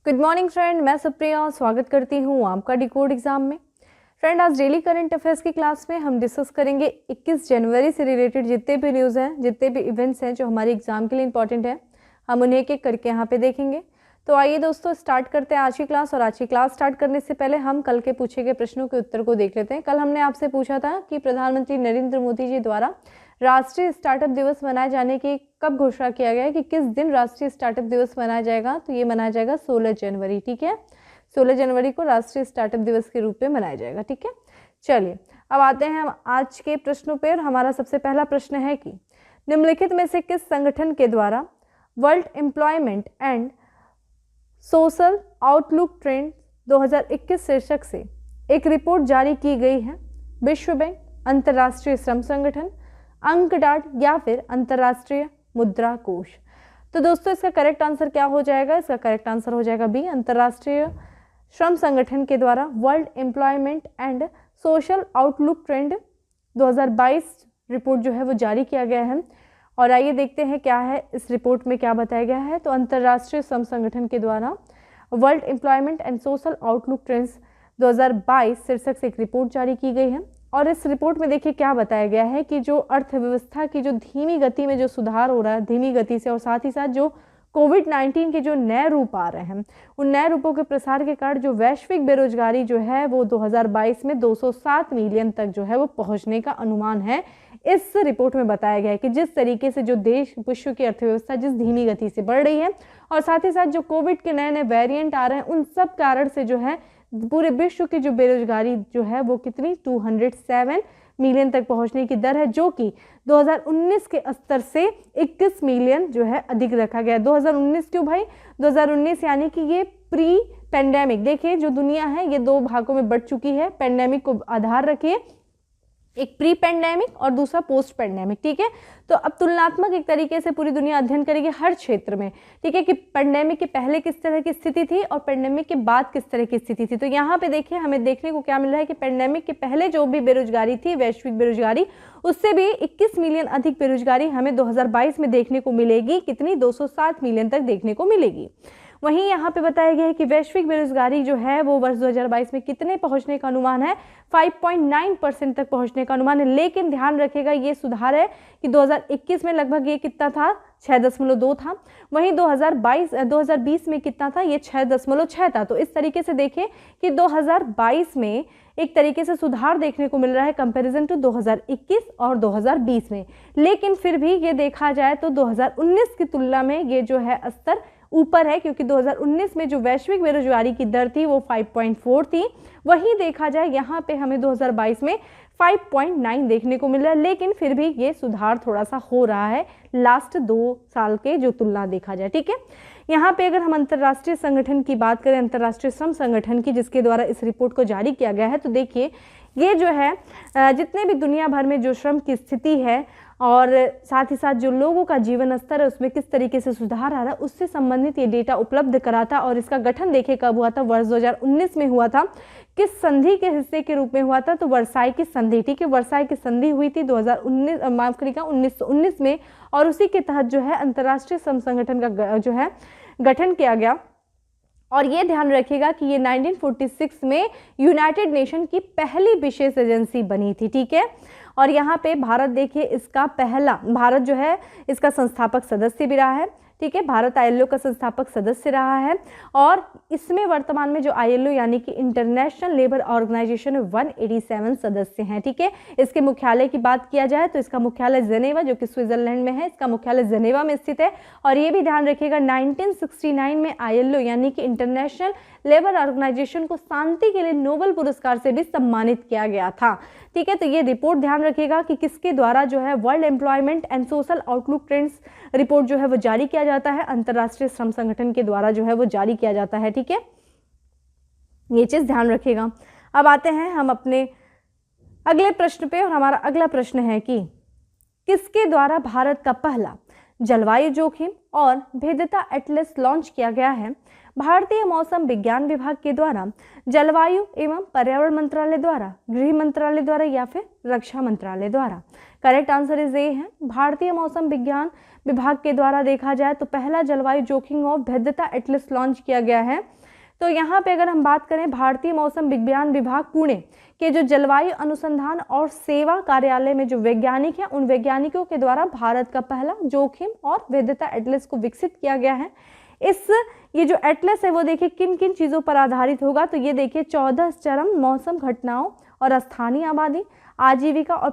Good morning friend, मैं सुप्रिया स्वागत करती हूँ आपका डिकोड एग्जाम में। फ्रेंड, आज डेली करंट अफेयर्स की क्लास में हम डिस्कस करेंगे 21 जनवरी से रिलेटेड जितने भी न्यूज़ हैं, जितने भी इवेंट्स हैं जो हमारे एग्जाम के लिए इंपॉर्टेंट हैं, हम उन्हें एक एक करके यहाँ पे देखेंगे। तो आइए दोस्तों स्टार्ट करते हैं आज की क्लास। और आज की क्लास स्टार्ट करने से पहले हम कल के पूछे गए प्रश्नों के उत्तर को देख लेते हैं। कल हमने आपसे पूछा था कि प्रधानमंत्री नरेंद्र मोदी जी द्वारा राष्ट्रीय स्टार्टअप दिवस मनाए जाने की कब घोषणा किया गया है, कि किस दिन राष्ट्रीय स्टार्टअप दिवस मनाया जाएगा। तो ये मनाया जाएगा 16 जनवरी। ठीक है, 16 जनवरी को राष्ट्रीय स्टार्टअप दिवस के रूप में मनाया जाएगा। ठीक है, चलिए अब आते हैं हम आज के प्रश्नों पर। हमारा सबसे पहला प्रश्न है कि निम्नलिखित में से किस संगठन के द्वारा world employment and social outlook trend 2021 शीर्षक से एक रिपोर्ट जारी की गई है। विश्व बैंक, अंतर्राष्ट्रीय श्रम संगठन, अंकडाट या फिर अंतर्राष्ट्रीय मुद्रा कोष। तो दोस्तों इसका करेक्ट आंसर क्या हो जाएगा? इसका करेक्ट आंसर हो जाएगा बी, अंतर्राष्ट्रीय श्रम संगठन के द्वारा world employment and social outlook trend 2022 report जो है वो जारी किया गया है। और आइए देखते हैं क्या है इस रिपोर्ट में, क्या बताया गया है। तो अंतर्राष्ट्रीय श्रम संगठन के द्वारा world employment and social outlook trends 2022 शीर्षक से एक रिपोर्ट जारी की गई है। और इस रिपोर्ट में देखिए क्या बताया गया है कि जो अर्थव्यवस्था की जो धीमी गति में जो सुधार हो रहा है, धीमी गति से, और साथ ही साथ जो कोविड-19 के जो नए रूप आ रहे हैं, उन नए रूपों के प्रसार के कारण जो वैश्विक बेरोजगारी जो है वो 2022 में 207 मिलियन तक जो है वो पहुंचने का अनुमान है। इस रिपोर्ट में बताया गया है कि जिस तरीके से जो देश, विश्व की अर्थव्यवस्था जिस धीमी गति से बढ़ रही है, और साथ ही साथ जो कोविड के नए नए वेरिएंट आ रहे हैं, उन सब कारण से जो है पूरे विश्व की जो बेरोजगारी जो है वो कितनी 207 मिलियन तक पहुंचने की दर है, जो कि 2019 के स्तर से 21 मिलियन जो है अधिक रखा गया। 2019 क्यों भाई? 2019 यानी कि ये प्री पेंडेमिक, देखिए जो दुनिया है ये दो भागों में बढ़ चुकी है। पेंडेमिक को आधार रखिए, एक प्री पेंडेमिक और दूसरा पोस्ट पेंडेमिक। ठीक है, तो अब तुलनात्मक एक तरीके से पूरी दुनिया अध्ययन करेगी हर क्षेत्र में। ठीक है, कि पेंडेमिक के पहले किस तरह की स्थिति थी और पेंडेमिक के बाद किस तरह की स्थिति थी। तो यहाँ पे देखिए हमें देखने को क्या मिल रहा है कि पेंडेमिक के पहले जो भी बेरोजगारी थी, वैश्विक बेरोजगारी, उससे भी 21 मिलियन अधिक बेरोजगारी हमें 2022 में देखने को मिलेगी। कितनी? 207 मिलियन तक देखने को मिलेगी। वहीं यहाँ पे बताया गया है कि वैश्विक बेरोजगारी जो है वो वर्ष 2022 में कितने पहुंचने का अनुमान है? 5.9% तक पहुंचने का अनुमान है। लेकिन ध्यान रखिएगा ये सुधार है कि 2021 में लगभग ये कितना था? 6.2 था। वहीं 2020 में कितना था? ये 6.6 था। तो इस तरीके से देखिए कि 2022 में एक तरीके से सुधार देखने को मिल रहा है कंपैरिजन टू 2021 और 2020 में। लेकिन फिर भी ये देखा जाए तो 2019 की तुलना में ये जो है स्तर ऊपर है, क्योंकि 2019 में जो वैश्विक बेरोजगारी की दर थी वो 5.4 थी। वहीं देखा जाए यहाँ पे हमें 2022 में 5.9 देखने को मिल रहा है। लेकिन फिर भी ये सुधार थोड़ा सा हो रहा है लास्ट 2 साल के जो तुलना देखा जाए। ठीक है, यहाँ पे अगर हम अंतर्राष्ट्रीय संगठन की बात करें, अंतर्राष्ट्रीय श्रम संगठन की, जिसके द्वारा इस रिपोर्ट को जारी किया गया है, तो देखिए ये जो है जितने भी दुनिया भर में जो श्रम की स्थिति है और साथ ही साथ जो लोगों का जीवन स्तर है उसमें किस तरीके से सुधार आ रहा है, उससे संबंधित ये डेटा उपलब्ध कराता। और इसका गठन देखिए कब हुआ था? वर्ष 2019 में हुआ था। किस संधि के हिस्से के रूप में हुआ था? तो वर्साई की संधि। ठीक है, वर्साई की संधि हुई थी 2019, माफ करिएगा 1919 में, और उसी के तहत जो है अंतर्राष्ट्रीय श्रम संगठन का जो है गठन किया गया। और ये ध्यान रखिएगा कि ये 1946 में यूनाइटेड नेशन की पहली विशेष एजेंसी बनी थी। ठीक है, और यहाँ पे भारत देखिए इसका भारत जो है इसका संस्थापक सदस्य भी रहा है। ठीक है, भारत आईएलओ का संस्थापक सदस्य रहा है। और इसमें वर्तमान में जो आईएलओ यानी कि इंटरनेशनल लेबर ऑर्गेनाइजेशन 187 सदस्य हैं। ठीक है, इसके मुख्यालय की बात किया जाए तो इसका मुख्यालय जेनेवा, जो कि स्विट्जरलैंड में है, इसका मुख्यालय जेनेवा में स्थित है। और ये भी ध्यान रखिएगा 1969 में आईएलओ यानी कि इंटरनेशनल लेबर ऑर्गेनाइजेशन को शांति के लिए नोबेल पुरस्कार से भी सम्मानित किया गया था। ठीक है, तो ये रिपोर्ट ध्यान रखिएगा कि किसके द्वारा जो है world employment and social outlook trends report जो है वो जारी किया जाता है, अंतर्राष्ट्रीय श्रम संगठन के द्वारा जो है वो जारी किया जाता है। ठीक है, ये चीज ध्यान रखिएगा। अब आते हैं हम अपने अगले प्रश्न पे, और हमारा अगला प्रश्न है कि किसके द्वारा भारत का पहला जलवायु जोखिम और भेद्यता एटलस लॉन्च किया गया है? भारतीय मौसम विज्ञान विभाग के द्वारा, जलवायु एवं पर्यावरण मंत्रालय द्वारा, गृह मंत्रालय द्वारा या फिर रक्षा मंत्रालय द्वारा? करेक्ट आंसर इज ए है, भारतीय मौसम विज्ञान विभाग के द्वारा देखा जाए तो पहला जलवायु जोखिम और भेद्यता एटलस लॉन्च किया गया है। तो यहाँ पे अगर हम बात करें भारतीय मौसम विज्ञान विभाग पुणे के जो जलवायु अनुसंधान और सेवा कार्यालय में जो वैज्ञानिक हैं, उन वैज्ञानिकों के द्वारा भारत का पहला जोखिम और भेद्यता एटलस को विकसित किया गया है। ये जो एटलस है वो देखिए किन किन चीज़ों पर आधारित होगा, तो ये देखिए 14 चरम मौसम घटनाओं और स्थानीय आबादी, आजीविका और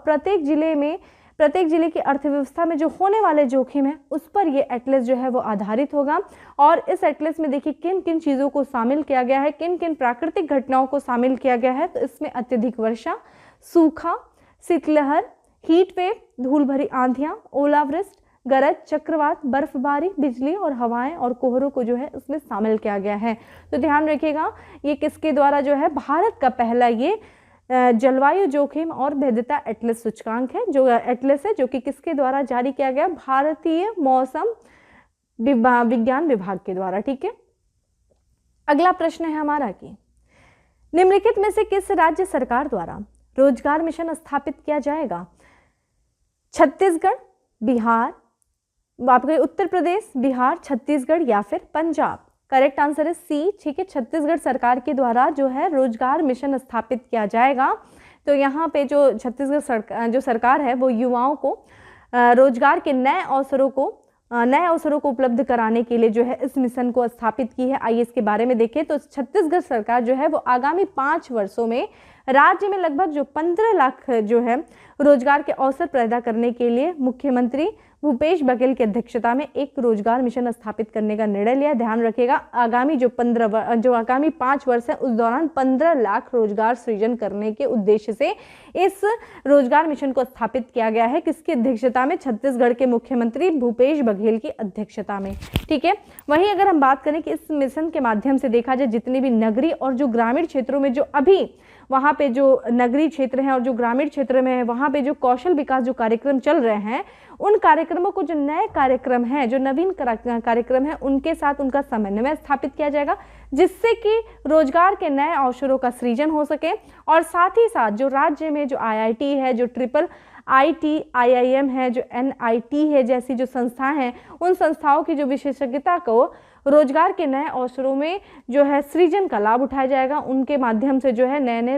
प्रत्येक जिले की अर्थव्यवस्था में जो होने वाले जोखिम है उस पर ये एटलस जो है वो आधारित होगा। और इस एटलस में देखिए किन किन चीज़ों को शामिल किया गया है, किन किन प्राकृतिक घटनाओं को शामिल किया गया है। तो इसमें अत्यधिक वर्षा, सूखा, शीतलहर, हीट वेव, धूल भरी आंधियाँ, ओलावृष्टि, गरज, चक्रवात, बर्फबारी, बिजली और हवाएं और कोहरों को जो है इसमें शामिल किया गया है। तो ध्यान रखिएगा ये किसके द्वारा जो है, भारत का पहला ये जलवायु जोखिम और भेद्यता एटलस सूचकांक है, जो एटलस है जो कि किसके द्वारा जारी किया गया, भारतीय मौसम विज्ञान विभाग के द्वारा। ठीक है, अगला प्रश्न है हमारा कि निम्नलिखित में से किस राज्य सरकार द्वारा रोजगार मिशन स्थापित किया जाएगा? छत्तीसगढ़, बिहार, आपके उत्तर प्रदेश, बिहार, छत्तीसगढ़ या फिर पंजाब? करेक्ट आंसर है सी। ठीक है, छत्तीसगढ़ सरकार के द्वारा जो है रोजगार मिशन स्थापित किया जाएगा। तो यहाँ पे जो छत्तीसगढ़ सरकार है वो युवाओं को रोजगार के नए अवसरों को उपलब्ध कराने के लिए जो है इस मिशन को स्थापित की है। आइए इसके बारे में देखें। तो छत्तीसगढ़ सरकार जो है वो आगामी 5 वर्षों में राज्य में लगभग जो 15 लाख जो है रोजगार के अवसर पैदा करने के लिए मुख्यमंत्री भूपेश बघेल की अध्यक्षता में एक रोजगार मिशन स्थापित करने का निर्णय लिया। ध्यान रखिएगा आगामी जो आगामी 5 वर्ष है उस दौरान 15 लाख रोजगार सृजन करने के उद्देश्य से इस रोजगार मिशन को स्थापित किया गया है। किसकी अध्यक्षता में? छत्तीसगढ़ के मुख्यमंत्री भूपेश बघेल की अध्यक्षता में। ठीक है, वहीं अगर हम बात करें कि इस मिशन के माध्यम से देखा जाए जितने भी नगरीय और जो ग्रामीण क्षेत्रों में जो अभी वहाँ पे जो नगरीय क्षेत्र हैं और जो ग्रामीण क्षेत्र में है वहाँ पे जो कौशल विकास जो कार्यक्रम चल रहे हैं, उन कार्यक्रमों को जो नए कार्यक्रम हैं, जो नवीन कार्यक्रम हैं, उनके साथ उनका समन्वय स्थापित किया जाएगा, जिससे कि रोजगार के नए अवसरों का सृजन हो सके। और साथ ही साथ जो राज्य में जो IIT है, जो IIT, IIM है, जो NIT है जैसी जो संस्थाएं हैं, उन संस्थाओं की जो विशेषज्ञता को रोजगार के नए अवसरों में जो है सृजन का लाभ उठाया जाएगा। उनके माध्यम से जो है नए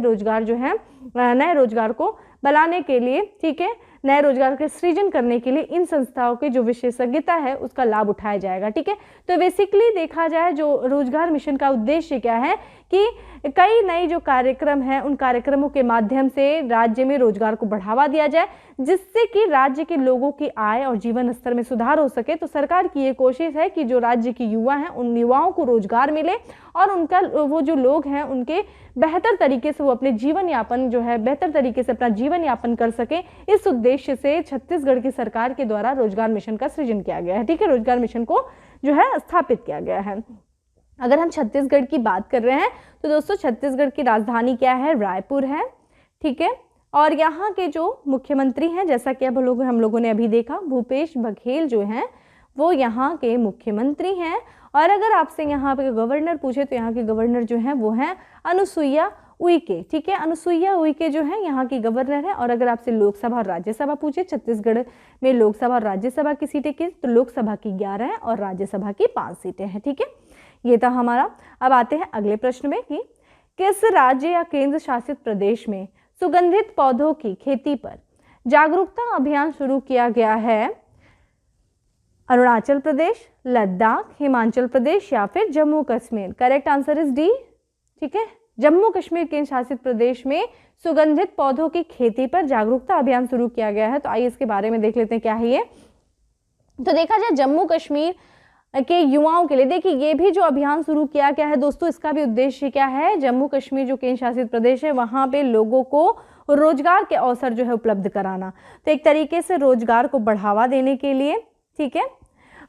रोजगार को बनाने के लिए, ठीक है, नए रोजगार के सृजन करने के लिए इन संस्थाओं की जो विशेषज्ञता है उसका लाभ उठाया जाएगा। ठीक है, तो बेसिकली देखा जाए जो रोजगार मिशन का उद्देश्य क्या है कि कई नए जो कार्यक्रम हैं उन कार्यक्रमों के माध्यम से राज्य में रोजगार को बढ़ावा दिया जाए, जिससे कि राज्य के लोगों की आय और जीवन स्तर में सुधार हो सके। तो सरकार की ये कोशिश है कि जो राज्य के युवा हैं उन युवाओं को रोजगार मिले और उनका वो जो लोग हैं उनके बेहतर तरीके से वो अपने जीवन यापन जो है बेहतर तरीके से अपना जीवन यापन कर सके। इस उद्देश्य से छत्तीसगढ़ की सरकार के द्वारा रोजगार मिशन का सृजन किया गया है। ठीक है, रोजगार मिशन को जो है स्थापित किया गया है। अगर हम छत्तीसगढ़ की बात कर रहे हैं तो दोस्तों छत्तीसगढ़ की राजधानी क्या है? रायपुर है। ठीक है, और यहाँ के जो मुख्यमंत्री हैं, जैसा कि अब हम लोगों ने अभी देखा, भूपेश बघेल जो हैं वो यहाँ के मुख्यमंत्री हैं। और अगर आपसे यहाँ पे गवर्नर पूछे तो यहाँ के गवर्नर जो हैं वो हैं अनुसुईया उइके। ठीक है, अनुसुईया उइके जो है यहाँ की गवर्नर है। और अगर आपसे लोकसभा और राज्यसभा पूछे, छत्तीसगढ़ में लोकसभा और राज्यसभा की सीटें किस, तो लोकसभा की 11 है और राज्यसभा की 5 सीटें हैं। ठीक है, ये था हमारा। अब आते हैं अगले प्रश्न में कि किस राज्य या केंद्र शासित प्रदेश में सुगंधित पौधों की खेती पर जागरूकता अभियान शुरू किया गया है? अरुणाचल प्रदेश, लद्दाख, हिमाचल प्रदेश या फिर Jammu Kashmir? Correct answer is D. ठीक है, जम्मू कश्मीर केंद्र शासित प्रदेश में सुगंधित पौधों की खेती पर जागरूकता अभियान शुरू किया गया है। तो आइए इसके बारे में देख लेते हैं क्या है ये। तो देखा जाए जम्मू कश्मीर के युवाओं के लिए, देखिए ये भी जो अभियान शुरू किया गया है दोस्तों, इसका भी उद्देश्य क्या है? जम्मू कश्मीर जो केंद्र शासित प्रदेश है वहाँ पे लोगों को रोजगार के अवसर जो है उपलब्ध कराना। तो एक तरीके से रोजगार को बढ़ावा देने के लिए, ठीक है,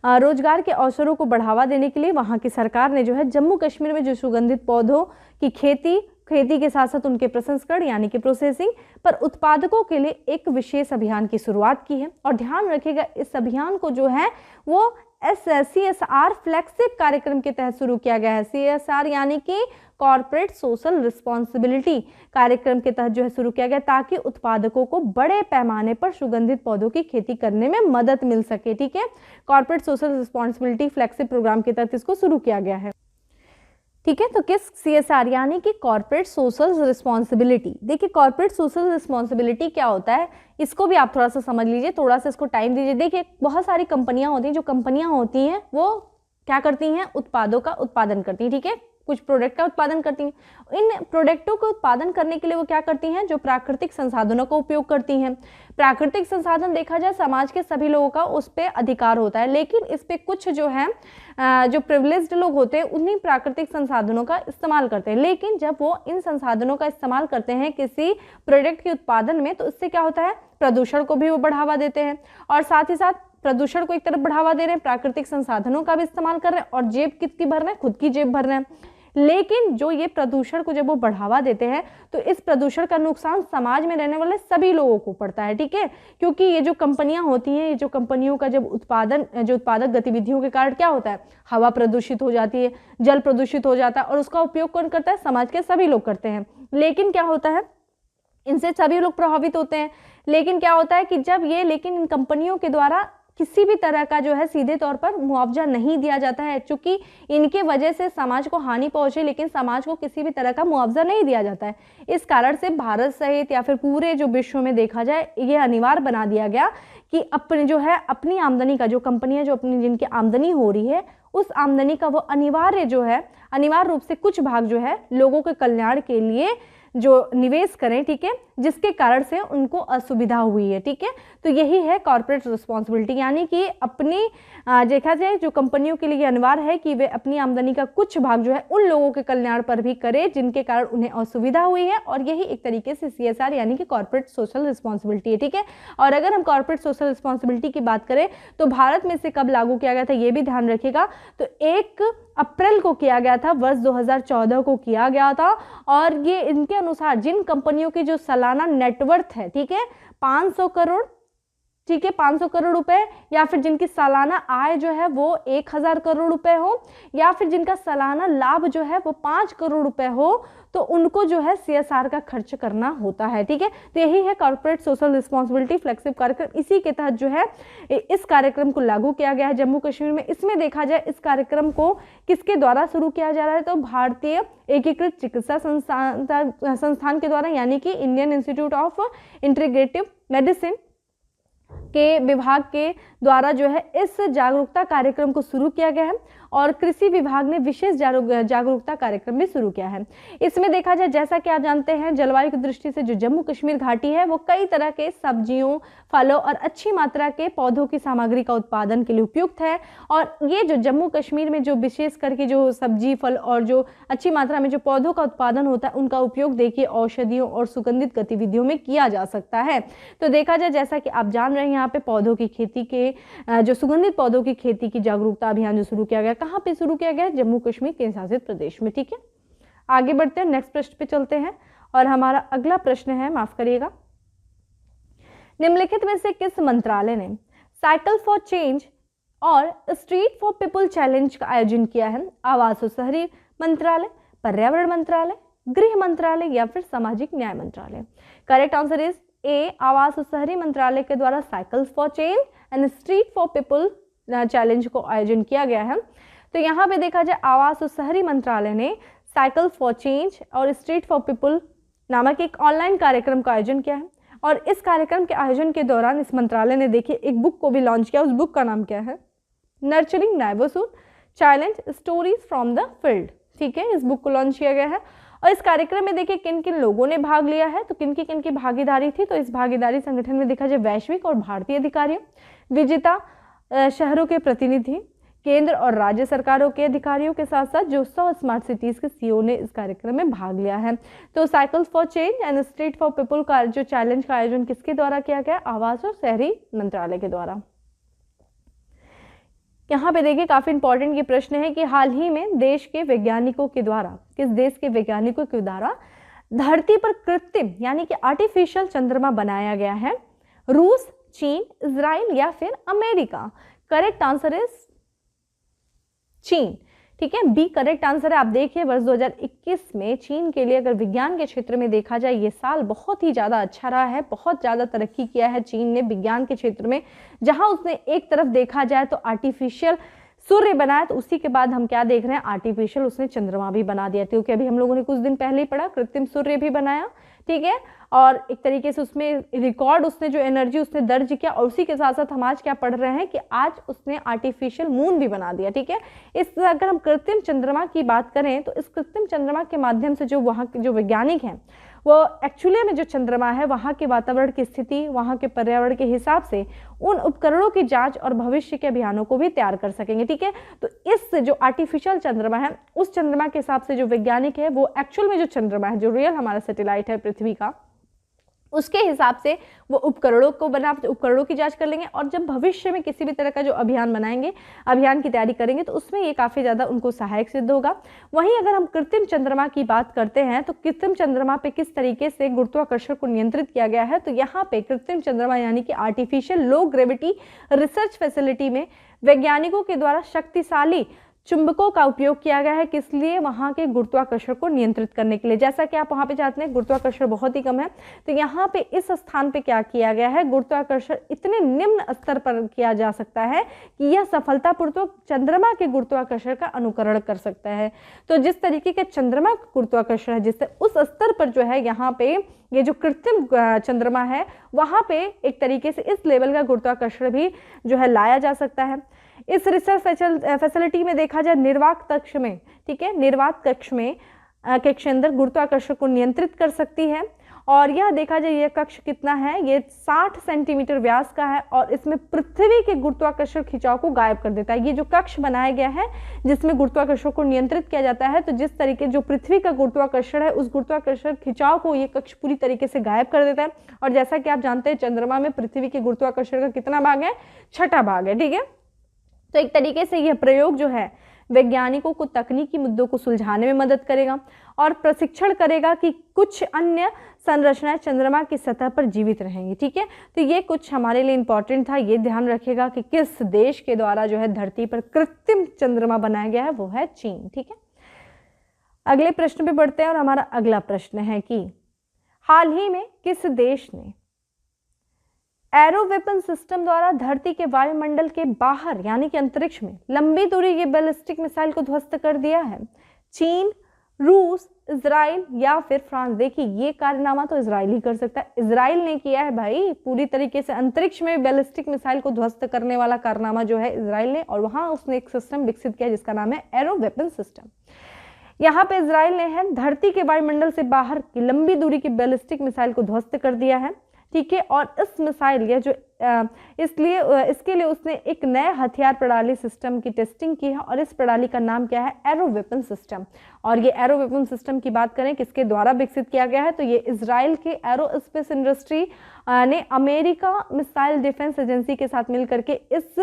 रोजगार के अवसरों को बढ़ावा देने के लिए वहाँ की सरकार ने जो है जम्मू कश्मीर में जो सुगंधित पौधों की खेती खेती के साथ साथ उनके प्रसंस्करण यानी कि प्रोसेसिंग पर उत्पादकों के लिए एक विशेष अभियान की शुरुआत की है। और ध्यान रखिएगा इस अभियान को जो है वो CSR फ्लैगशिप कार्यक्रम के तहत शुरू किया गया है। CSR यानी कि कॉर्पोरेट सोशल रिस्पॉन्सिबिलिटी कार्यक्रम के तहत जो है शुरू किया गया, ताकि उत्पादकों को बड़े पैमाने पर सुगंधित पौधों की खेती करने में मदद मिल सके। ठीक है, corporate social responsibility flagship programme के तहत इसको शुरू किया गया है। ठीक है, तो किस CSR यानी कि कॉर्पोरेट सोशल रिस्पॉन्सिबिलिटी। देखिए कॉर्पोरेट सोशल रिस्पॉन्सिबिलिटी क्या होता है, इसको भी आप थोड़ा सा समझ लीजिए, थोड़ा सा इसको टाइम दीजिए। देखिए बहुत सारी कंपनियां होती हैं, जो कंपनियां होती हैं वो क्या करती हैं, उत्पादों का उत्पादन करती हैं। ठीक है, कुछ प्रोडक्ट का उत्पादन करती हैं। इन प्रोडक्टों को उत्पादन करने के लिए वो क्या करती हैं, जो प्राकृतिक संसाधनों का उपयोग करती हैं। प्राकृतिक संसाधन देखा जाए समाज के सभी लोगों का उस पर अधिकार होता है, लेकिन इस पे कुछ जो है जो प्रिविलेज्ड लोग होते हैं उन्हीं प्राकृतिक संसाधनों का इस्तेमाल करते हैं। लेकिन जब वो इन संसाधनों का इस्तेमाल करते हैं किसी प्रोडक्ट के उत्पादन में, तो इससे क्या होता है, प्रदूषण को भी वो बढ़ावा देते हैं। और साथ ही साथ प्रदूषण को एक तरफ बढ़ावा दे रहे हैं, प्राकृतिक संसाधनों का भी इस्तेमाल कर रहे हैं, और जेब किसकी भर रहे हैं, खुद की जेब भर रहे हैं। लेकिन जो ये प्रदूषण को जब वो बढ़ावा देते हैं तो इस प्रदूषण का नुकसान समाज में रहने वाले सभी लोगों को पड़ता है। ठीक है, क्योंकि ये जो कंपनियां होती हैं, ये जो कंपनियों का जब उत्पादक गतिविधियों के कारण क्या होता है, हवा प्रदूषित हो जाती है, जल प्रदूषित हो जाता है, और उसका उपयोग कौन करता है, समाज के सभी लोग करते हैं। लेकिन क्या होता है, इनसे सभी लोग प्रभावित होते हैं। लेकिन क्या होता है कि जब ये लेकिन इन कंपनियों के द्वारा किसी भी तरह का जो है सीधे तौर पर मुआवजा नहीं दिया जाता है, क्योंकि इनके वजह से समाज को हानि पहुंचे, लेकिन समाज को किसी भी तरह का मुआवजा नहीं दिया जाता है। इस कारण से भारत सहित या फिर पूरे जो विश्व में देखा जाए, ये अनिवार्य बना दिया गया कि अपने जो है अपनी आमदनी का, जो कंपनियां जो अपनी जिनकी आमदनी हो रही है, उस आमदनी का वो अनिवार्य रूप से कुछ भाग जो है लोगों के कल्याण के लिए जो निवेश करें। ठीक है, जिसके कारण से उनको असुविधा हुई है। ठीक है, तो यही है कॉर्पोरेट रिस्पॉन्सिबिलिटी, यानी कि अपनी देखा जाए जो कंपनियों के लिए अनिवार्य है कि वे अपनी आमदनी का कुछ भाग जो है उन लोगों के कल्याण पर भी करें जिनके कारण उन्हें असुविधा हुई है, और यही एक तरीके से CSR यानी कि कॉर्पोरेट सोशल रिस्पॉन्सिबिलिटी है। ठीक है, और अगर हम कॉर्पोरेट सोशल रिस्पॉन्सिबिलिटी की बात करें तो भारत में से कब लागू किया गया था, ये भी ध्यान रखिएगा। तो 1 अप्रैल को किया गया था, वर्ष 2014 को किया गया था। और ये इनके अनुसार जिन कंपनियों की जो सालाना नेटवर्थ है, ठीक है, 500 करोड़, ठीक है, 500 करोड़ रुपए, या फिर जिनकी सालाना आय जो है वो 1000 करोड़ रुपए हो, या फिर जिनका सालाना लाभ जो है वो 5 करोड़ रुपए हो, तो उनको जो है CSR का खर्च करना होता है। ठीक है, तो यही है कॉर्पोरेट सोशल रिस्पॉन्सिबिलिटी फ्लैगशिप कार्यक्रम। इसी के तहत जो है इस कार्यक्रम को लागू किया गया है जम्मू कश्मीर में। इसमें देखा जाए इस कार्यक्रम को किसके द्वारा शुरू किया जा रहा है, तो भारतीय एकीकृत चिकित्सा संस्थान के द्वारा, यानी कि Indian institute of integrative medicine के विभाग के द्वारा जो है इस जागरूकता कार्यक्रम को शुरू किया गया है। और कृषि विभाग ने विशेष जागरूकता कार्यक्रम भी शुरू किया है। इसमें देखा जाए, जैसा कि आप जानते हैं, जलवायु की दृष्टि से जो जम्मू कश्मीर घाटी है वो कई तरह के सब्जियों, फलों और अच्छी मात्रा के पौधों की सामग्री का उत्पादन के लिए उपयुक्त है। और ये जो जम्मू कश्मीर में जो विशेष करके जो सब्जी, फल और जो अच्छी मात्रा में जो पौधों का उत्पादन होता है, उनका उपयोग देखिए औषधियों और सुगंधित गतिविधियों में किया जा सकता है। तो देखा जाए, जैसा कि आप जान रहे हैं, यहाँ पे पौधों की खेती के जो सुगंधित पौधों की खेती की जागरूकता अभियान जो शुरू किया गया, कहाँ पे शुरू किया गया, जम्मू कश्मीर केंद्र शासित प्रदेश में। ठीक है, आगे बढ़ते हैं, नेक्स्ट प्रश्न पे चलते हैं। और हमारा अगला प्रश्न है, माफ करिएगा, निम्नलिखित में से किस मंत्रालय ने साइकिल फॉर चेंज और स्ट्रीट फॉर पीपल चैलेंज का आयोजन किया है? आवास और शहरी मंत्रालय, पर्यावरण मंत्रालय, गृह मंत्रालय या फिर सामाजिक न्याय मंत्रालय? करेक्ट आंसर इज ए, आवास और शहरी मंत्रालय के द्वारा cycle for change and street for people challenge को आयोजन किया गया है। तो यहाँ पे देखा जाए, आवास और शहरी मंत्रालय ने साइकिल फॉर चेंज और स्ट्रीट फॉर पीपल नामक एक ऑनलाइन कार्यक्रम का आयोजन किया है। और इस कार्यक्रम के आयोजन के दौरान इस मंत्रालय ने देखिए एक बुक को भी लॉन्च किया। उस बुक का नाम क्या है? Nurturing neighbourhood challenge stories from the field. ठीक है, इस बुक को लॉन्च किया गया है। और इस कार्यक्रम में देखिए किन किन लोगों ने भाग लिया है, तो किन की भागीदारी थी। तो इस भागीदारी संगठन में देखा जाए वैश्विक और भारतीय अधिकारियों, विजेता शहरों के प्रतिनिधि, केंद्र और राज्य सरकारों के अधिकारियों के साथ साथ जो 100 स्मार्ट सिटीज के CEO ने इस कार्यक्रम में भाग लिया है। तो cycle for change and street for people का जो चैलेंज का आयोजन किसके द्वारा किया गया? आवास और शहरी मंत्रालय के द्वारा। यहाँ पे देखिए काफी इंपॉर्टेंट ये प्रश्न है कि हाल ही में देश के वैज्ञानिकों के द्वारा, किस देश के वैज्ञानिकों के द्वारा धरती पर कृत्रिम यानी कि आर्टिफिशियल चंद्रमा बनाया गया है? रूस, चीन, इजराइल या फिर अमेरिका? करेक्ट आंसर इज चीन। ठीक है, बी करेक्ट आंसर है। आप देखिए वर्ष 2021 में चीन के लिए अगर विज्ञान के क्षेत्र में देखा जाए ये साल बहुत ही ज़्यादा अच्छा रहा है, बहुत ज़्यादा तरक्की किया है चीन ने विज्ञान के क्षेत्र में। जहां उसने एक तरफ देखा जाए तो आर्टिफिशियल सूर्य बनाया, तो उसी के बाद हम क्या देख रहे हैं, आर्टिफिशियल उसने चंद्रमा भी बना दिया, क्योंकि अभी हम लोगों ने कुछ दिन पहले ही पढ़ा कृत्रिम सूर्य भी बनाया। ठीक है, और एक तरीके से उसमें रिकॉर्ड उसने जो एनर्जी उसने दर्ज किया, और उसी के साथ साथ हम आज क्या पढ़ रहे हैं कि आज उसने आर्टिफिशियल मून भी बना दिया। ठीक है, इस अगर हम कृत्रिम चंद्रमा की बात करें तो इस कृत्रिम चंद्रमा के माध्यम से जो वहाँ के जो वैज्ञानिक हैं वो एक्चुअली में जो चंद्रमा है वहाँ के वातावरण की स्थिति, वहाँ के पर्यावरण के हिसाब से उन उपकरणों की जांच और भविष्य के अभियानों को भी तैयार कर सकेंगे। ठीक है, तो इस जो आर्टिफिशियल चंद्रमा है उस चंद्रमा के हिसाब से जो वैज्ञानिक है वो एक्चुअल में जो चंद्रमा है, जो रियल हमारा सैटेलाइट है पृथ्वी का, उसके हिसाब से वो उपकरणों की जांच कर लेंगे, और जब भविष्य में किसी भी तरह का जो अभियान बनाएंगे, अभियान की तैयारी करेंगे, तो उसमें ये काफ़ी ज़्यादा उनको सहायक सिद्ध होगा। वहीं अगर हम कृत्रिम चंद्रमा की बात करते हैं तो कृत्रिम चंद्रमा पे किस तरीके से गुरुत्वाकर्षण को नियंत्रित किया गया है, तो यहाँ पे कृत्रिम चंद्रमा यानी कि आर्टिफिशियल लो ग्रेविटी रिसर्च फैसिलिटी में वैज्ञानिकों के द्वारा शक्तिशाली चुंबकों का उपयोग किया गया है। किस लिए? वहां के गुरुत्वाकर्षण को नियंत्रित करने के लिए। जैसा कि आप वहां पे चाहते हैं गुरुत्वाकर्षण बहुत ही कम है, तो यहाँ पे इस स्थान पे क्या किया गया है, गुरुत्वाकर्षण इतने निम्न स्तर पर किया जा सकता है कि यह सफलतापूर्वक चंद्रमा के गुरुत्वाकर्षण का अनुकरण कर सकता है। तो जिस तरीके के चंद्रमा का गुरुत्वाकर्षण है, जिससे उस स्तर पर जो है यहाँ पे ये जो कृत्रिम चंद्रमा है वहां पे एक तरीके से इस लेवल का गुरुत्वाकर्षण भी जो है लाया जा सकता है। इस रिसर्च फैसिलिटी में देखा जाए निर्वात कक्ष में, ठीक है, निर्वात कक्ष में के अंदर गुरुत्वाकर्षण को नियंत्रित कर सकती है। और यह देखा जाए यह कक्ष कितना है, ये 60 सेंटीमीटर व्यास का है और इसमें पृथ्वी के गुरुत्वाकर्षण खिंचाव को गायब कर देता है। ये जो कक्ष बनाया गया है जिसमें गुरुत्वाकर्षण को नियंत्रित किया जाता है, तो जिस तरीके जो पृथ्वी का गुरुत्वाकर्षण है उस गुरुत्वाकर्षण खिंचाव को ये कक्ष पूरी तरीके से गायब कर देता है। और जैसा कि आप जानते हैं चंद्रमा में पृथ्वी के गुरुत्वाकर्षण का कितना भाग है, 6ठा भाग है। ठीक है, तो एक तरीके से यह प्रयोग जो है वैज्ञानिकों को तकनीकी मुद्दों को सुलझाने में मदद करेगा और प्रशिक्षण करेगा कि कुछ अन्य संरचनाएं चंद्रमा की सतह पर जीवित रहेंगी। ठीक है, तो ये कुछ हमारे लिए इंपॉर्टेंट था। ये ध्यान रखिएगा कि किस देश के द्वारा जो है धरती पर कृत्रिम चंद्रमा बनाया गया है, वो है चीन। ठीक है, अगले प्रश्न पे बढ़ते हैं और हमारा अगला प्रश्न है कि हाल ही में किस देश ने एरो वेपन सिस्टम द्वारा धरती के वायुमंडल के बाहर यानी कि अंतरिक्ष में लंबी दूरी के बैलिस्टिक मिसाइल को ध्वस्त कर दिया है? चीन, रूस, इजराइल या फिर फ्रांस? देखिए ये कारनामा तो इजराइल ही कर सकता है, इजराइल ने किया है भाई, पूरी तरीके से अंतरिक्ष में बैलिस्टिक मिसाइल को ध्वस्त करने वाला कारनामा जो है इजराइल ने, और वहां उसने एक सिस्टम विकसित किया जिसका नाम है एरो वेपन सिस्टम। यहाँ पे इजराइल ने है धरती के वायुमंडल से बाहर की लंबी दूरी की बैलिस्टिक मिसाइल को ध्वस्त कर दिया है। ठीक है, और इस मिसाइल या जो इसके लिए उसने एक नए हथियार प्रणाली सिस्टम की टेस्टिंग की है और इस प्रणाली का नाम क्या है, एरो वेपन सिस्टम। और ये एरो वेपन सिस्टम की बात करें किसके द्वारा विकसित किया गया है, तो ये इजराइल के एरोस्पेस इंडस्ट्री ने अमेरिका मिसाइल डिफेंस एजेंसी के साथ मिलकर के इस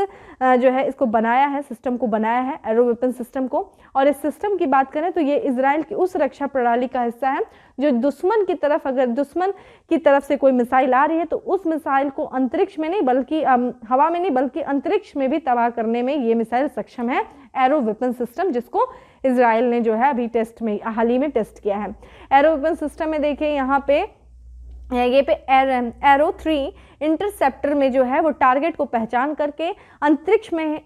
जो है इसको बनाया है, सिस्टम को बनाया है, एरो वेपन सिस्टम को। और इस सिस्टम की बात करें तो ये इजराइल की उस रक्षा प्रणाली का हिस्सा है जो दुश्मन की तरफ, अगर दुश्मन की तरफ से कोई मिसाइल आ रही है तो उस मिसाइल को अंतरिक्ष में नहीं बल्कि हवा में नहीं बल्कि अंतरिक्ष में भी तबाह करने में ये मिसाइल सक्षम है, एरो वेपन सिस्टम, जिसको इजराइल ने जो है अभी टेस्ट में हाल ही में टेस्ट किया है। एरो वेपन सिस्टम में देखिए यहाँ पे एरो 3 इंटरसेप्टर में जो है वो टारगेट को पहचान करके अंतरिक्ष में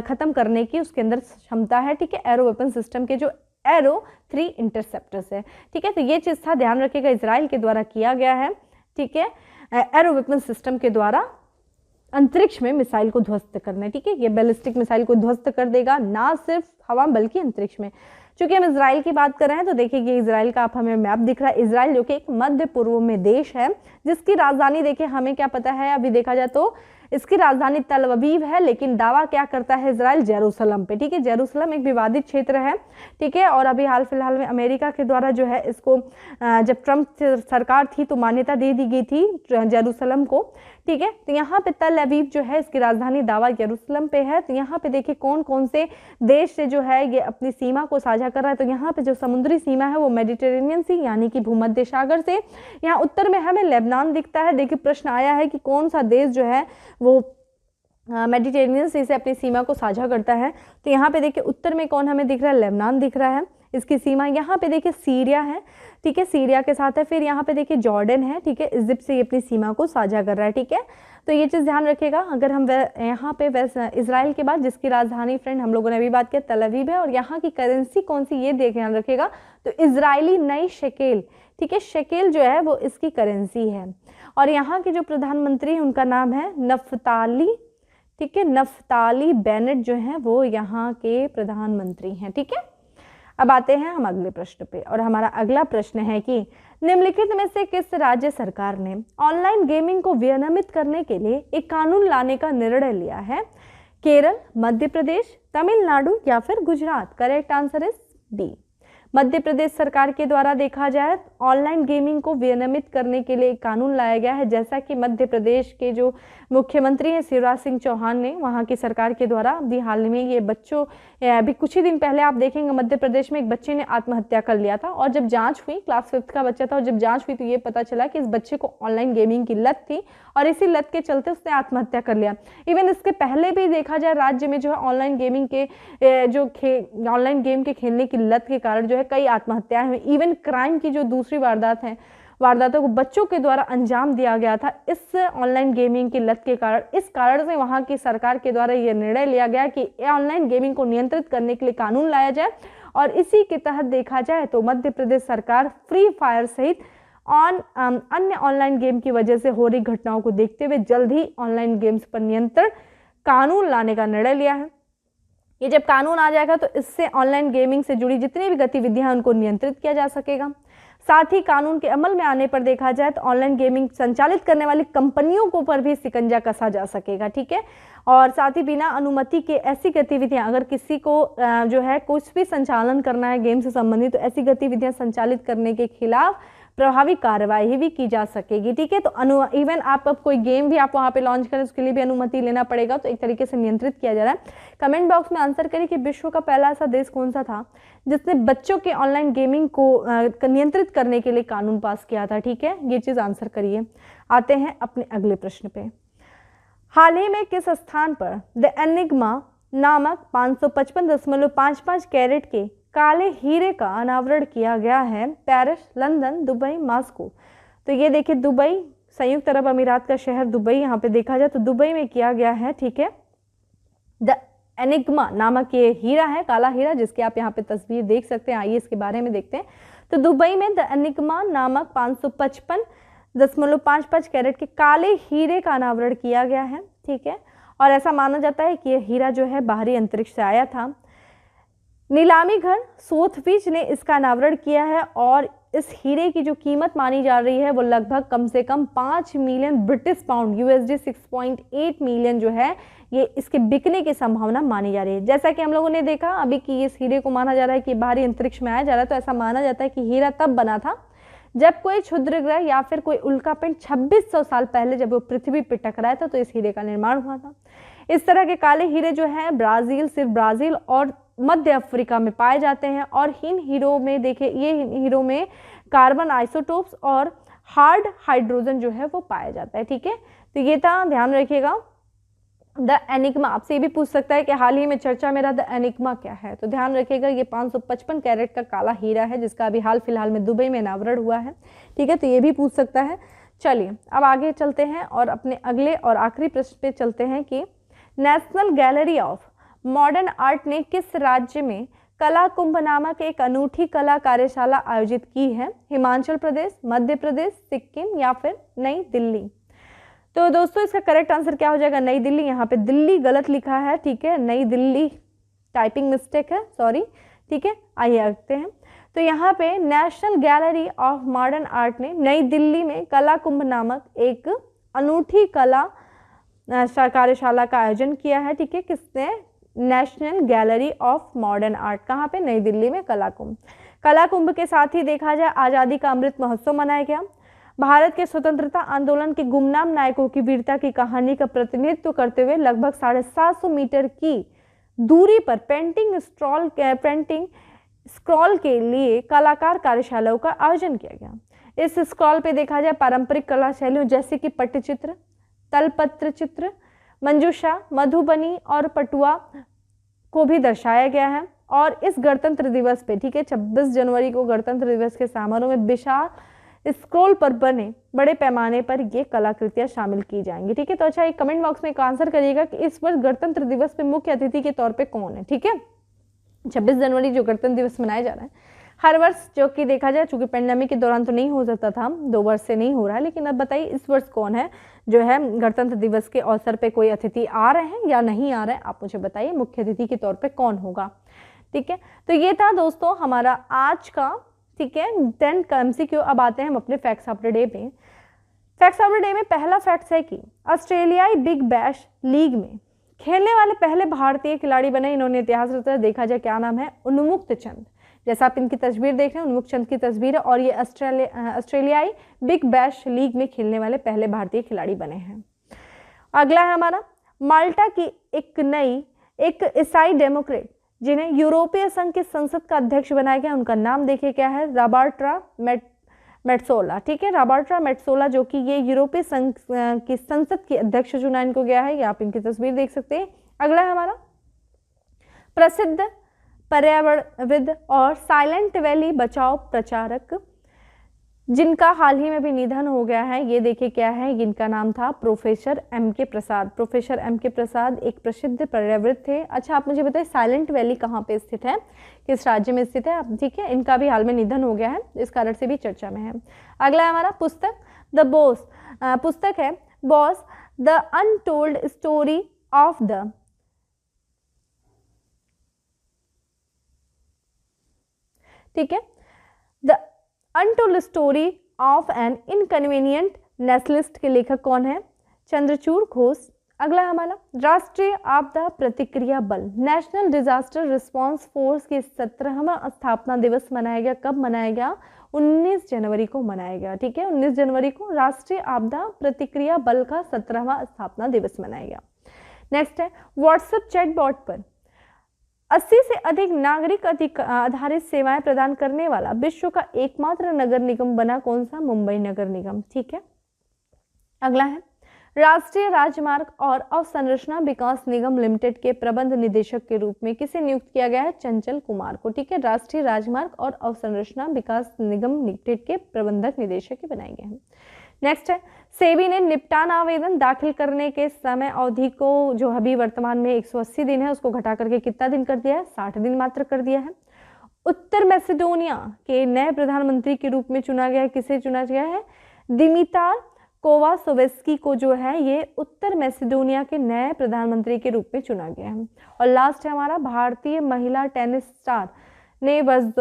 खत्म करने की उसके अंदर क्षमता है। ठीक है, एरो वेपन सिस्टम के जो एरो 3 इंटरसेप्टर्स है। ठीक है, तो ये चीज़ था, ध्यान रखिएगा, इजराइल के द्वारा किया गया है। ठीक है, एरो वेपन सिस्टम के द्वारा अंतरिक्ष में मिसाइल को ध्वस्त करना है। ठीक है, ये बैलिस्टिक मिसाइल को ध्वस्त कर देगा, ना सिर्फ हवा बल्कि अंतरिक्ष में। चूंकि हम इजराइल की बात कर रहे हैं तो देखिए ये इजराइल का आप हमें मैप दिख रहा है। इजराइल जो कि एक मध्य पूर्व में देश है जिसकी राजधानी देखिए हमें क्या पता है, अभी देखा जाए तो इसकी राजधानी तल अवीव है, लेकिन दावा क्या करता है इजराइल, जेरूसलम पे। ठीक है, जेरूसलम एक विवादित क्षेत्र है। ठीक है, और अभी हाल फिलहाल में अमेरिका के द्वारा जो है इसको जब ट्रम्प सरकार थी तो मान्यता दे दी गई थी जेरूसलम को। ठीक है। तो यहाँ पे तल अवीव जो है इसकी राजधानी दावा यरूशलेम पे है। तो यहाँ पे देखिए कौन कौन से देश से जो है ये अपनी सीमा को साझा कर रहा है। तो यहाँ पे जो समुद्री सीमा है वो मेडिटेरेनियन सी यानी कि भूमध्य सागर से, यहाँ उत्तर में हमें लेबनान दिखता है। देखिए प्रश्न आया है कि कौन सा देश जो है वो मेडिटेरेनियन सी से अपनी सीमा को साझा करता है। तो यहाँ पे देखिए उत्तर में कौन हमें दिख रहा है, लेबनान दिख रहा है इसकी सीमा। यहाँ पे देखिए सीरिया है, ठीक है, सीरिया के साथ है। फिर यहाँ पे देखिए जॉर्डन है, ठीक है, इजिप्ट से ये अपनी सीमा को साझा कर रहा है, ठीक है। तो ये चीज़ ध्यान रखिएगा। अगर हम यहाँ पे इसराइल के बाद जिसकी राजधानी फ्रेंड हम लोगों ने अभी बात किया तल अवीव है, और यहाँ की करेंसी कौन सी ये ध्यान रखिएगा, तो इजरायली नई शेकेल, ठीक है, शेकेल जो है वो इसकी करेंसी है। और यहाँ के जो प्रधानमंत्री हैं उनका नाम है नफ्ताली, ठीक है, नफ्ताली बेनेट जो है वो यहाँ के प्रधानमंत्री हैं, ठीक है। अब आते हैं हम अगले प्रश्न पे, और हमारा अगला प्रश्न है कि निम्नलिखित में से किस राज्य सरकार ने ऑनलाइन गेमिंग को विनियमित करने के लिए एक कानून लाने का निर्णय लिया है? केरल, मध्य प्रदेश, तमिलनाडु या फिर Gujarat? Correct answer is D. Madhya Pradesh सरकार के द्वारा देखा जाए ऑनलाइन गेमिंग को विनियमित करने के लिए एक कानून लाया गया है। जैसा कि मध्य प्रदेश के जो मुख्यमंत्री हैं शिवराज सिंह चौहान ने, वहां की सरकार के द्वारा अभी हाल में ये बच्चों, अभी कुछ ही दिन पहले आप देखेंगे मध्य प्रदेश में एक बच्चे ने आत्महत्या कर लिया था, और जब जांच हुई, क्लास 5th का बच्चा था, और जब जांच हुई तो ये पता चला कि इस बच्चे को ऑनलाइन गेमिंग की लत थी, और इसी लत के चलते उसने आत्महत्या कर लिया। इवन इसके पहले भी देखा जाए राज्य में जो है ऑनलाइन गेमिंग के जो ऑनलाइन गेम के खेलने की लत के कारण जो है कई आत्महत्याएं हुई। इवन क्राइम की जो दूसरी वारदातों को बच्चों के द्वारा अंजाम दिया गया था इस ऑनलाइन गेमिंग की लत के कारण। इस कारण से वहां की सरकार के द्वारा यह निर्णय लिया गया कि ऑनलाइन गेमिंग को नियंत्रित करने के लिए कानून लाया जाए, और इसी के तहत देखा जाए तो मध्य प्रदेश सरकार फ्री फायर सहित अन्य ऑनलाइन गेम की वजह से हो रही घटनाओं को देखते हुए जल्द ही ऑनलाइन गेम्स पर नियंत्रण कानून लाने का निर्णय लिया है। ये जब कानून आ जाएगा तो इससे ऑनलाइन गेमिंग से जुड़ी जितनी भी गतिविधियां हैं उनको नियंत्रित किया जा सकेगा। साथ ही कानून के अमल में आने पर देखा जाए तो ऑनलाइन गेमिंग संचालित करने वाली कंपनियों को पर भी शिकंजा कसा जा सकेगा, ठीक है। और साथ ही बिना अनुमति के ऐसी गतिविधियां, अगर किसी को जो है कुछ भी संचालन करना है गेम से संबंधित, तो ऐसी गतिविधियां संचालित करने के खिलाफ प्रभावी कार्रवाई भी की जा सकेगी, ठीक है। तो इवन आप अब कोई गेम भी आप वहां पे लॉन्च करें उसके लिए भी अनुमति लेना पड़ेगा, तो एक तरीके से नियंत्रित किया जा रहा है। कमेंट बॉक्स में आंसर करिए कि विश्व का पहला ऐसा देश कौन सा था जिसने बच्चों के ऑनलाइन गेमिंग को नियंत्रित करने के लिए कानून पास किया था, ठीक है, ये चीज आंसर करिए। आते हैं अपने अगले प्रश्न पे। हाल ही में किस स्थान पर द एनिग्मा नामक 555.55 कैरेट के काले हीरे का अनावरण किया गया है? Paris, London, Dubai, Moscow? तो ये देखिए दुबई, संयुक्त अरब अमीरात का शहर दुबई, यहाँ पे देखा जाए तो दुबई में किया गया है, ठीक है। द एनिग्मा नामक ये हीरा है, काला हीरा, जिसकी आप यहाँ पे तस्वीर देख सकते हैं। आइए इसके बारे में देखते हैं। तो दुबई में द एनिग्मा नामक 555.55 कैरेट के काले हीरे का अनावरण किया गया है, ठीक है। और ऐसा माना जाता है कि यह हीरा जो है बाहरी अंतरिक्ष से आया था। नीलामी घर सोथबीज ने इसका अनावरण किया है, और इस हीरे की जो कीमत मानी जा रही है वो लगभग कम से कम 5 million British pound, USD 6.8 million जो है ये इसके बिकने की संभावना मानी जा रही है। जैसा कि हम लोगों ने देखा अभी कि इस हीरे को माना जा रहा है कि बाहरी अंतरिक्ष में आया जा रहा है, तो ऐसा माना जाता है कि हीरा तब बना था जब कोई क्षुद्र ग्रह या फिर कोई उल्कापिंड 2600 साल पहले जब वो पृथ्वी पर टकराया था, तो इस हीरे का निर्माण हुआ था। इस तरह के काले हीरे जो है सिर्फ ब्राजील और मध्य अफ्रीका में पाए जाते हैं, और इन हीरो में देखिए ये हीरो में कार्बन आइसोटोप्स और हार्ड हाइड्रोजन जो है वो पाया जाता है, ठीक है। तो ये था, ध्यान रखिएगा। द एनिग्मा, आपसे ये भी पूछ सकता है कि हाल ही में चर्चा में रहा द एनिग्मा क्या है, तो ध्यान रखिएगा ये 555 कैरेट का काला हीरा है जिसका अभी हाल फिलहाल में दुबई में अनावरण हुआ है, ठीक है। तो ये भी पूछ सकता है। चलिए अब आगे चलते हैं और अपने अगले और आखिरी प्रश्न पे चलते हैं कि national gallery of modern art ने किस राज्य में कला कुंभ नामक एक अनूठी कला कार्यशाला आयोजित की है? हिमाचल प्रदेश, मध्य प्रदेश, सिक्किम या फिर नई दिल्ली? तो दोस्तों इसका करेक्ट आंसर क्या हो जाएगा? नई दिल्ली। यहाँ पे दिल्ली गलत लिखा है, ठीक है, नई दिल्ली टाइपिंग मिस्टेक है, सॉरी, ठीक है। आइए आते हैं। तो यहाँ पे national gallery of modern art ने नई दिल्ली में कला कुंभ नामक एक अनूठी कला कार्यशाला का आयोजन किया है, ठीक है। किसने? National gallery of modern art. कहाँ पे? नई दिल्ली में कला कुंभ। कला कुंभ के साथ ही देखा जाए आज़ादी का अमृत महोत्सव मनाया गया। भारत के स्वतंत्रता आंदोलन के गुमनाम नायकों की वीरता की कहानी का प्रतिनिधित्व करते हुए लगभग 750 मीटर की दूरी पर पेंटिंग स्क्रॉल के लिए कलाकार कार्यशालाओं का आयोजन किया गया। इस स्क्रॉल पे देखा जाए पारंपरिक कला शैलियों जैसे कि पट्टचित्र, तलपत्र चित्र, मंजूषा, मधुबनी और पटुआ को भी दर्शाया गया है। और इस गणतंत्र दिवस पे, ठीक है, 26 जनवरी को गणतंत्र दिवस के समारोह में विशाल स्क्रॉल पर बने बड़े पैमाने पर ये कलाकृतियां शामिल की जाएंगी। ठीक है, तो अच्छा, एक कमेंट बॉक्स में एक आंसर करिएगा कि इस वर्ष गणतंत्र दिवस पे मुख्य अतिथि के तौर पे कौन है। ठीक है, 26 जनवरी जो गणतंत्र दिवस मनाया जा रहा है हर वर्ष, जो कि देखा जाए चूंकि पेंडेमिक के दौरान तो नहीं हो सकता था, 2 वर्ष से नहीं हो रहा है, लेकिन अब बताइए इस वर्ष कौन है जो है गणतंत्र दिवस के अवसर पे कोई अतिथि आ रहे हैं या नहीं आ रहे हैं, आप मुझे बताइए मुख्य अतिथि के तौर पे कौन होगा। ठीक है, तो ये था दोस्तों हमारा आज का, ठीक है, 10 का MCQ। अब आते हैं हम अपने फैक्ट्स ऑफ द डे पे। फैक्ट्स ऑफ द डे में पहला फैक्ट है कि ऑस्ट्रेलियाई बिग बैश लीग में खेलने वाले पहले भारतीय खिलाड़ी बने। इन्होंने इतिहास रचा, देखा जाए क्या नाम है, उन्मुक्त चंद। जैसा आप इनकी तस्वीर देख रहे हैं, उन्मुक्त चंद की तस्वीर है और ये ऑस्ट्रेलियाई बिग बैश लीग में खेलने वाले पहले भारतीय खिलाड़ी बने हैं। अगला है हमारा, माल्टा की एक ईसाई डेमोक्रेट जिन्हें यूरोपीय संघ के संसद का अध्यक्ष बनाया गया, उनका नाम देखिए क्या है, रॉबर्टा मेट्सोला। ठीक है, रॉबर्टा मेट्सोला, जो कि ये यूरोपीय संघ की संसद के अध्यक्ष चुना इनको गया है। ये आप इनकी तस्वीर देख सकते हैं। अगला है हमारा, प्रसिद्ध पर्यावरणविद और साइलेंट वैली बचाओ प्रचारक जिनका हाल ही में भी निधन हो गया है, ये देखिए क्या है, इनका नाम था प्रोफेसर M.K. प्रसाद। Professor M.K. प्रसाद एक प्रसिद्ध पर्यावरणविद थे। अच्छा, आप मुझे बताइए साइलेंट वैली कहाँ पे स्थित है, किस राज्य में स्थित है। ठीक है, इनका भी हाल में निधन हो गया है, इस कारण से भी चर्चा में है। अगला है हमारा पुस्तक द बॉस, पुस्तक है boss the untold story of the, ठीक है, the untold story of an inconvenient nationalist के लेखक कौन है, चंद्रचूड़ घोष। अगला हमारा, राष्ट्रीय आपदा प्रतिक्रिया बल नेशनल डिजास्टर रिस्पांस फोर्स के 17वां स्थापना दिवस मनाया गया। कब मनाया गया, 19 जनवरी को मनाया गया। ठीक है, 19 जनवरी को राष्ट्रीय आपदा प्रतिक्रिया बल का 17वां स्थापना दिवस मनाया गया। नेक्स्ट है, व्हाट्सएप चैटबॉट पर 80 से अधिक नागरिक आधारित सेवाएं प्रदान करने वाला विश्व का एकमात्र नगर निगम बना कौन सा, मुंबई नगर निगम। ठीक है, अगला है, राष्ट्रीय राजमार्ग और अवसंरचना विकास निगम लिमिटेड के प्रबंध निदेशक के रूप में किसे नियुक्त किया गया है, चंचल कुमार को। ठीक है, राष्ट्रीय राजमार्ग और अवसंरचना विकास निगम लिमिटेड के प्रबंधक निदेशक बनाए गए हैं। नेक्स्ट है, सेबी ने निपटान आवेदन दाखिल करने के समय अवधि को, जो अभी वर्तमान में 180 दिन है, उसको घटा करके कितना दिन कर दिया है, 60 दिन मात्र कर दिया है। उत्तर मैसेडोनिया के नए प्रधानमंत्री के रूप में चुना गया है, किसे चुना गया है, दिमितार कोवासोवेस्की को जो है ये उत्तर मैसेडोनिया के नए प्रधानमंत्री के रूप में चुना गया है। और लास्ट है हमारा, भारतीय महिला टेनिस स्टार ने वर्ष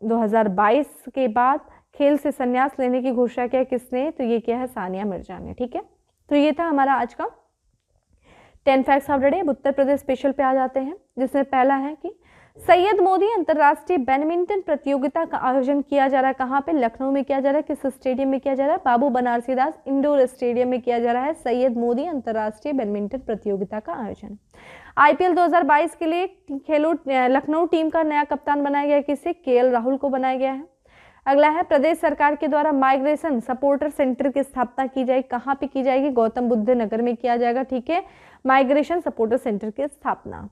2022 के बाद खेल से संन्यास लेने की घोषणा किया, किसने, तो ये क्या है, सानिया मिर्जा ने। ठीक है, तो ये था हमारा आज का 10 facts of the day. Uttar Pradesh special पे आ जाते हैं, जिसमें पहला है कि सैयद मोदी अंतर्राष्ट्रीय बैडमिंटन प्रतियोगिता का आयोजन किया जा रहा है। कहाँ पे, लखनऊ में किया जा रहा है। किस स्टेडियम में किया जा रहा है, बाबू बनारसी दास इंडोर स्टेडियम में किया जा रहा है सैयद मोदी अंतर्राष्ट्रीय बैडमिंटन प्रतियोगिता का आयोजन। IPL 2022 के लिए खेलो लखनऊ टीम का नया कप्तान बनाया गया, किसे, KL राहुल को बनाया गया है। अगला है, प्रदेश सरकार के द्वारा माइग्रेशन सपोर्टर सेंटर की स्थापना की जाएगी। कहाँ पे की जाएगी, गौतम बुद्ध नगर में किया जाएगा। ठीक है, माइग्रेशन सपोर्टर सेंटर की स्थापना।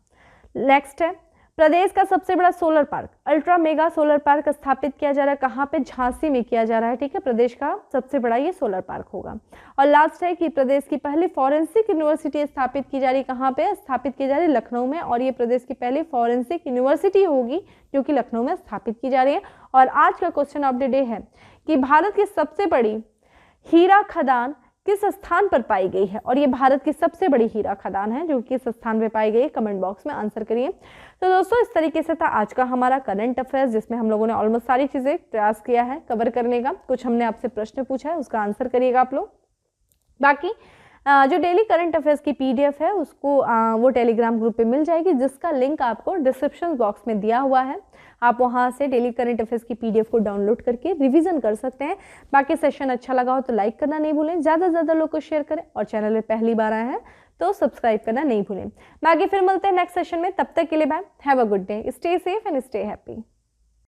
नेक्स्ट है, प्रदेश का सबसे बड़ा solar park ultra mega solar park स्थापित किया जा रहा है। कहाँ पे, झांसी में किया जा रहा है। ठीक है, प्रदेश का सबसे बड़ा ये सोलर पार्क होगा। और लास्ट है कि प्रदेश की पहली फॉरेंसिक यूनिवर्सिटी स्थापित की जा रही है। कहाँ पे स्थापित की जा रही है, लखनऊ में। और ये प्रदेश की पहली फॉरेंसिक यूनिवर्सिटी होगी जो कि लखनऊ में स्थापित की जा रही है। और आज का क्वेश्चन ऑफ द डे है कि भारत की सबसे बड़ी हीरा खदान किस स्थान पर पाई गई है, और ये भारत की सबसे बड़ी हीरा खदान है जो किस स्थान पर पाई गई है, कमेंट बॉक्स में आंसर करिए। तो दोस्तों, इस तरीके से था आज का हमारा करंट अफेयर्स, जिसमें हम लोगों ने ऑलमोस्ट सारी चीजें प्रयास किया है कवर करने का। कुछ हमने आपसे प्रश्न पूछा है, उसका आंसर करिएगा आप लोग। बाकी जो डेली करंट अफेयर्स की PDF है उसको वो टेलीग्राम ग्रुप पे मिल जाएगी, जिसका लिंक आपको डिस्क्रिप्शन बॉक्स में दिया हुआ है। आप वहाँ से डेली करंट अफेयर्स की PDF को डाउनलोड करके रिवीजन कर सकते हैं। बाकी सेशन अच्छा लगा हो तो लाइक करना नहीं भूलें, ज़्यादा से ज़्यादा लोग को शेयर करें, और चैनल में पहली बार आए हैं तो सब्सक्राइब करना नहीं भूलें। बाकी फिर मिलते हैं नेक्स्ट सेशन में, तब तक के लिए bye, have a good day, stay safe and stay happy.